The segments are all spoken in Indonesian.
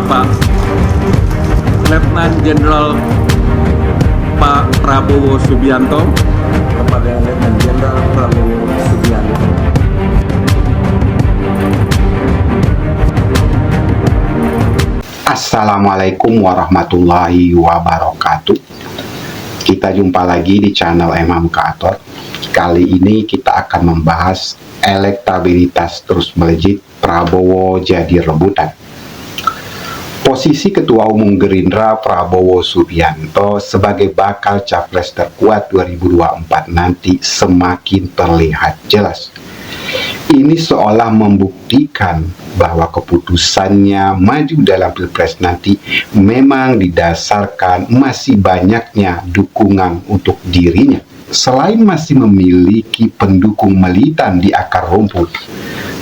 Bapak Letnan Jenderal Pak Prabowo Subianto. Kepada Letnan Jenderal Prabowo Subianto. Assalamualaikum warahmatullahi wabarakatuh. Kita jumpa lagi di channel Imam Kaator. Kali ini kita akan membahas elektabilitas terus melejit, Prabowo jadi rebutan. Posisi Ketua Umum Gerindra Prabowo Subianto sebagai bakal capres terkuat 2024 nanti semakin terlihat jelas. Ini seolah membuktikan bahwa keputusannya maju dalam Pilpres nanti memang didasarkan masih banyaknya dukungan untuk dirinya. Selain masih memiliki pendukung militan di akar rumput,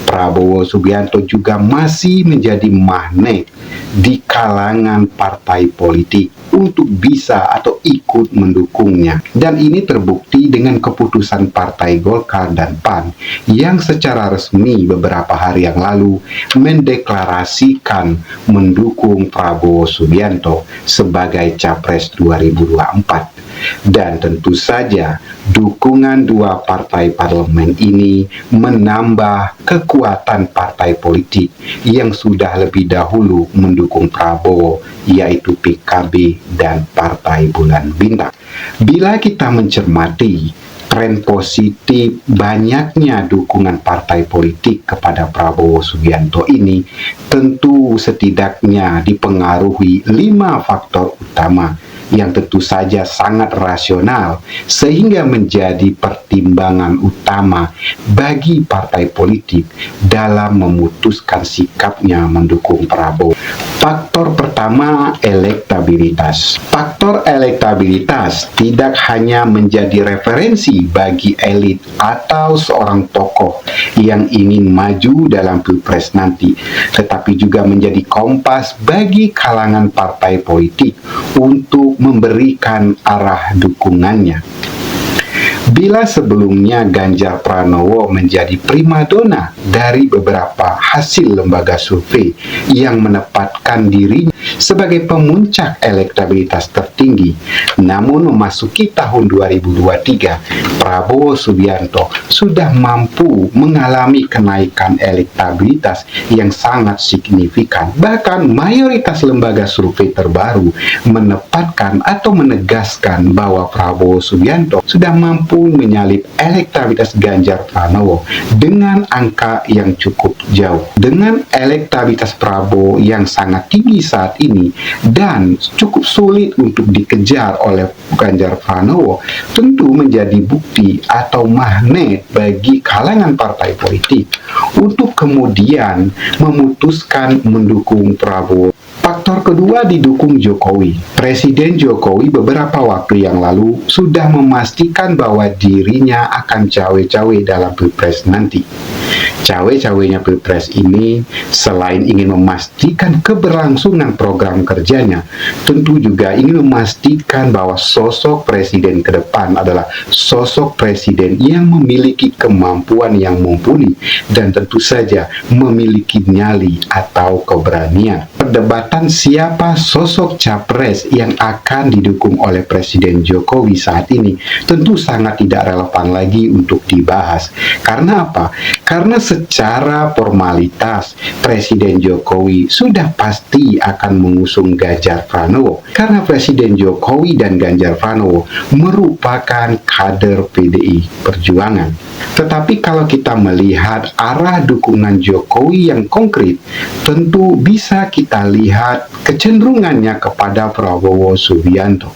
Prabowo Subianto juga masih menjadi magnet di kalangan partai politik untuk bisa atau ikut mendukungnya. Dan ini terbukti dengan keputusan Partai Golkar dan PAN yang secara resmi beberapa hari yang lalu mendeklarasikan mendukung Prabowo Subianto sebagai Capres 2024. Dan tentu saja dukungan dua partai parlemen ini menambah kekuatan partai politik yang sudah lebih dahulu mendukung Prabowo, yaitu PKB dan Partai Bulan Bintang. Bila kita mencermati tren positif banyaknya dukungan partai politik kepada Prabowo Subianto ini, tentu setidaknya dipengaruhi 5 faktor utama yang tentu saja sangat rasional sehingga menjadi pertimbangan utama bagi partai politik dalam memutuskan sikapnya mendukung Prabowo. Faktor pertama, elektabilitas. Faktor elektabilitas tidak hanya menjadi referensi bagi elit atau seorang tokoh yang ingin maju dalam Pilpres nanti, tetapi juga menjadi kompas bagi kalangan partai politik untuk memberikan arah dukungannya. Bila sebelumnya Ganjar Pranowo menjadi primadona dari beberapa hasil lembaga survei yang menempatkan dirinya sebagai pemuncak elektabilitas tertinggi, namun memasuki tahun 2023, Prabowo Subianto sudah mampu mengalami kenaikan elektabilitas yang sangat signifikan. Bahkan mayoritas lembaga survei terbaru menempatkan atau menegaskan bahwa Prabowo Subianto sudah mampu menyalip elektabilitas Ganjar Pranowo dengan angka yang cukup jauh. Dengan elektabilitas Prabowo yang sangat tinggi saat ini dan cukup sulit untuk dikejar oleh Ganjar Pranowo, tentu menjadi bukti atau magnet bagi kalangan partai politik untuk kemudian memutuskan mendukung Prabowo. Faktor kedua, didukung Jokowi. Presiden Jokowi beberapa waktu yang lalu sudah memastikan bahwa dirinya akan cawe-cawe dalam Pilpres nanti. Cawe-cawenya Pilpres ini selain ingin memastikan keberlangsungan program kerjanya, tentu juga ingin memastikan bahwa sosok presiden ke depan adalah sosok presiden yang memiliki kemampuan yang mumpuni dan tentu saja memiliki nyali atau keberanian. Perdebatan siapa sosok capres yang akan didukung oleh Presiden Jokowi saat ini tentu sangat tidak relevan lagi untuk dibahas. Karena apa? Karena secara formalitas Presiden Jokowi sudah pasti akan mengusung Ganjar Pranowo, karena Presiden Jokowi dan Ganjar Pranowo merupakan kader PDI Perjuangan. Tetapi kalau kita melihat arah dukungan Jokowi yang konkret, tentu bisa kita lihat kecenderungannya kepada Prabowo Subianto.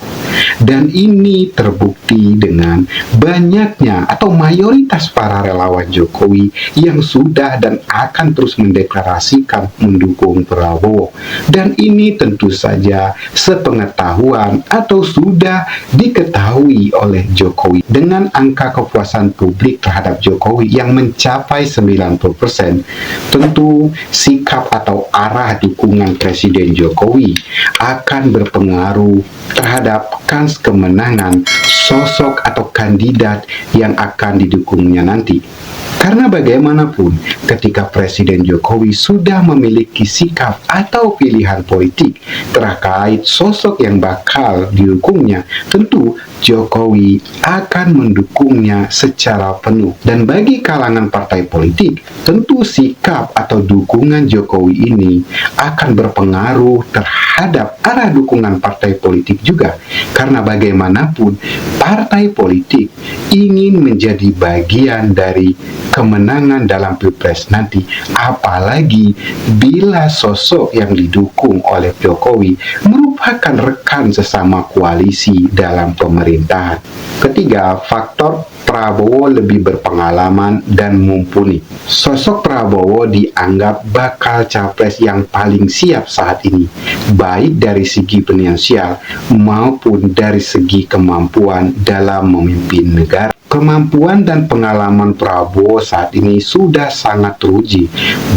Dan ini terbukti dengan banyaknya atau mayoritas para relawan Jokowi yang sudah dan akan terus mendeklarasikan mendukung Prabowo. Dan ini tentu saja sepengetahuan atau sudah diketahui oleh Jokowi. Dengan angka kepuasan publik terhadap Jokowi yang mencapai 90%, tentu sikap atau arah dukungan Presiden Jokowi akan berpengaruh terhadap kans kemenangan sosok atau kandidat yang akan didukungnya nanti. Karena bagaimanapun, ketika Presiden Jokowi sudah memiliki sikap atau pilihan politik terkait sosok yang bakal didukungnya, tentu Jokowi akan mendukungnya secara penuh. Dan bagi kalangan partai politik, tentu sikap atau dukungan Jokowi ini akan berpengaruh terhadap arah dukungan partai politik juga. Karena bagaimanapun, partai politik ingin menjadi bagian dari kemenangan dalam Pilpres nanti, apalagi bila sosok yang didukung oleh Jokowi merupakan rekan sesama koalisi dalam pemerintahan. Ketiga, faktor Prabowo lebih berpengalaman dan mumpuni. Sosok Prabowo dianggap bakal capres yang paling siap saat ini, baik dari segi finansial maupun dari segi kemampuan dalam memimpin negara. Kemampuan dan pengalaman Prabowo saat ini sudah sangat teruji,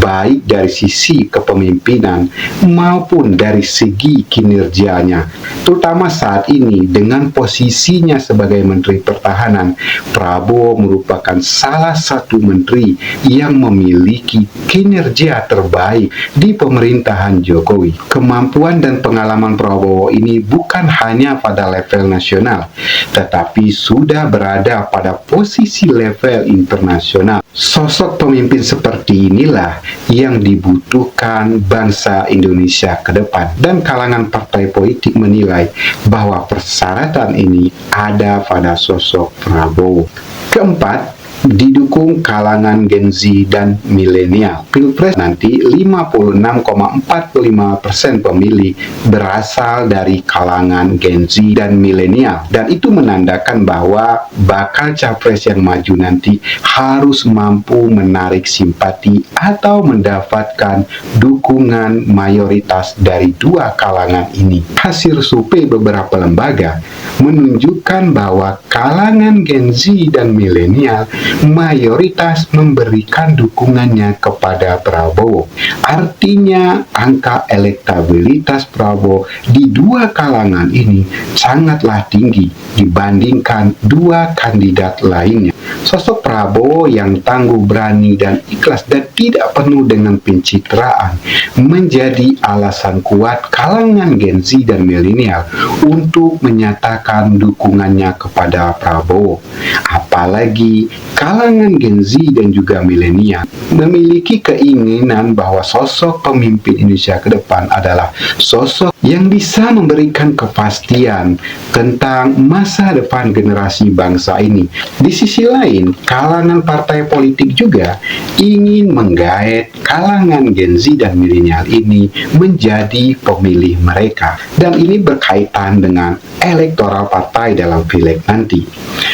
baik dari sisi kepemimpinan maupun dari segi kinerjanya. Terutama saat ini dengan posisinya sebagai Menteri Pertahanan, Prabowo merupakan salah satu menteri yang memiliki kinerja terbaik di pemerintahan Jokowi. Kemampuan dan pengalaman Prabowo ini bukan hanya pada level nasional, tetapi sudah berada pada posisi level internasional. Sosok pemimpin seperti inilah yang dibutuhkan bangsa Indonesia ke depan, dan kalangan partai politik menilai bahwa persyaratan ini ada pada sosok Prabowo. Keempat, didukung kalangan Gen Z dan milenial. Pilpres nanti 56,45% pemilih berasal dari kalangan Gen Z dan milenial, dan itu menandakan bahwa bakal capres yang maju nanti harus mampu menarik simpati atau mendapatkan dukungan mayoritas dari dua kalangan ini. Hasil survei beberapa lembaga menunjukkan bahwa kalangan Gen Z dan milenial mayoritas memberikan dukungannya kepada Prabowo. Artinya angka elektabilitas Prabowo di dua kalangan ini sangatlah tinggi dibandingkan dua kandidat lainnya. Sosok Prabowo yang tangguh, berani, dan ikhlas dan tidak penuh dengan pencitraan menjadi alasan kuat kalangan Gen Z dan milenial untuk menyatakan dukungannya kepada Prabowo. Apalagi kalangan Gen Z dan juga milenial memiliki keinginan bahwa sosok pemimpin Indonesia ke depan adalah sosok yang bisa memberikan kepastian tentang masa depan generasi bangsa ini. Di sisi lain, kalangan partai politik juga ingin menggait kalangan Gen Z dan milenial ini menjadi pemilih mereka, dan ini berkaitan dengan elektoral partai dalam pileg nanti.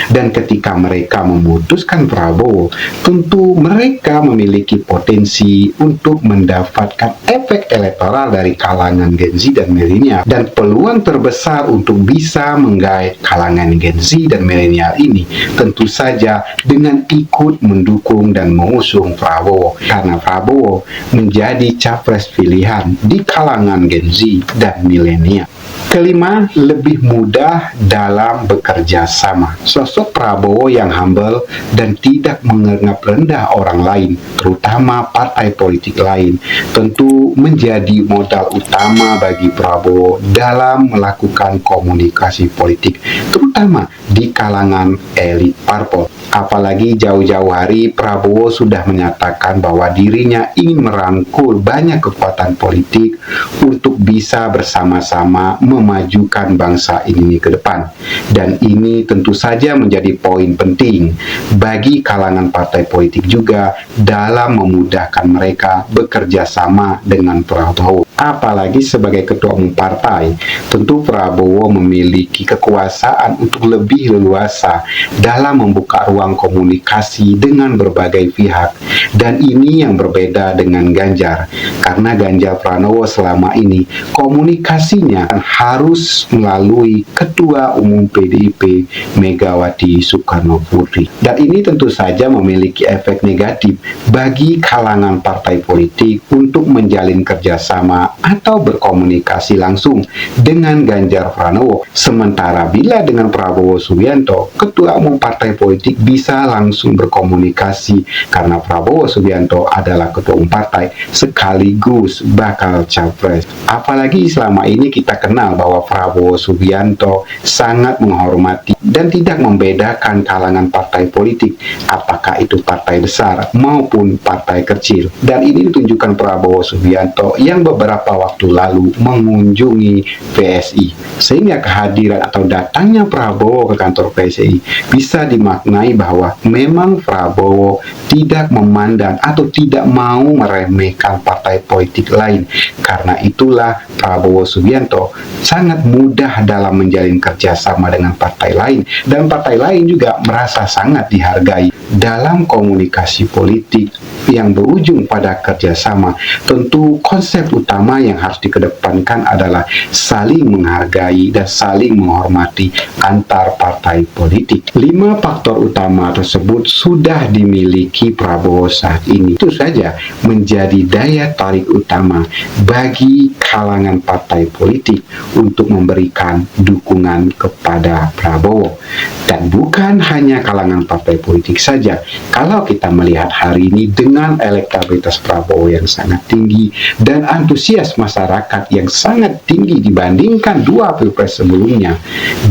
Dan ketika mereka memutuskan Prabowo, tentu mereka memiliki potensi untuk mendapatkan efek elektoral dari kalangan Gen Z dan milenial, dan peluang terbesar untuk bisa menggait kalangan Gen Z dan milenial ini tentu saja dengan ikut mendukung dan mengusung Prabowo, karena Prabowo menjadi capres pilihan di kalangan Gen Z dan milenial. Kelima, lebih mudah dalam bekerja sama. Sosok Prabowo yang humble dan tidak menganggap rendah orang lain, terutama partai politik lain, tentu menjadi modal utama bagi Prabowo dalam melakukan komunikasi politik, terutama di kalangan elit parpol. Apalagi jauh-jauh hari Prabowo sudah menyatakan bahwa dirinya ingin merangkul banyak kekuatan politik untuk bisa bersama-sama memajukan bangsa ini ke depan. Dan ini tentu saja menjadi poin penting bagi kalangan partai politik juga dalam memudahkan mereka bekerja sama dengan Prabowo. Apalagi sebagai ketua umum partai, tentu Prabowo memiliki kekuasaan untuk lebih leluasa dalam membuka ruang komunikasi dengan berbagai pihak. Dan ini yang berbeda dengan Ganjar, karena Ganjar Pranowo selama ini komunikasinya harus melalui Ketua Umum PDIP Megawati Soekarnoputri. Dan ini tentu saja memiliki efek negatif bagi kalangan partai politik untuk menjalin kerjasama kerjasama atau berkomunikasi langsung dengan Ganjar Pranowo. Sementara bila dengan Prabowo Subianto, ketua umum partai politik bisa langsung berkomunikasi karena Prabowo Subianto adalah ketua umum partai sekaligus bakal capres. Apalagi selama ini kita kenal bahwa Prabowo Subianto sangat menghormati dan tidak membedakan kalangan partai politik, apakah itu partai besar maupun partai kecil. Dan ini ditunjukkan Prabowo Subianto yang beberapa waktu lalu mengunjungi PSI, sehingga kehadiran atau datangnya Prabowo ke kantor PSI bisa dimaknai bahwa memang Prabowo tidak memandang atau tidak mau meremehkan partai politik lain. Karena itulah Prabowo Subianto sangat mudah dalam menjalin kerjasama dengan partai lain, dan partai lain juga merasa sangat dihargai. Dalam komunikasi politik yang berujung pada kerjasama, tentu konsep utama yang harus dikedepankan adalah saling menghargai dan saling menghormati antar partai politik. 5 faktor utama tersebut sudah dimiliki Prabowo saat ini. Itu saja menjadi daya tarik utama bagi kalangan partai politik untuk memberikan dukungan kepada Prabowo. Dan bukan hanya kalangan partai politik saja. Kalau kita melihat hari ini dengan elektabilitas Prabowo yang sangat tinggi dan antusias masyarakat yang sangat tinggi dibandingkan 2 pilpres sebelumnya,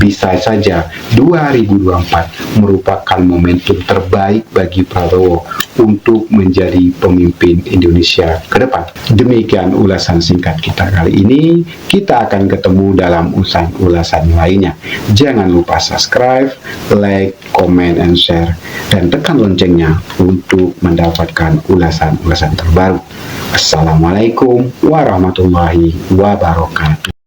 bisa saja 2024 merupakan momentum terbaik bagi Prabowo untuk menjadi pemimpin Indonesia ke depan. Demikian ulasan singkat kita kali ini. Kita akan ketemu dalam ulasan lainnya. Jangan lupa subscribe, like, comment, and share, dan tekan loncengnya untuk mendapatkan ulasan-ulasan terbaru. Assalamualaikum warahmatullahi wabarakatuh.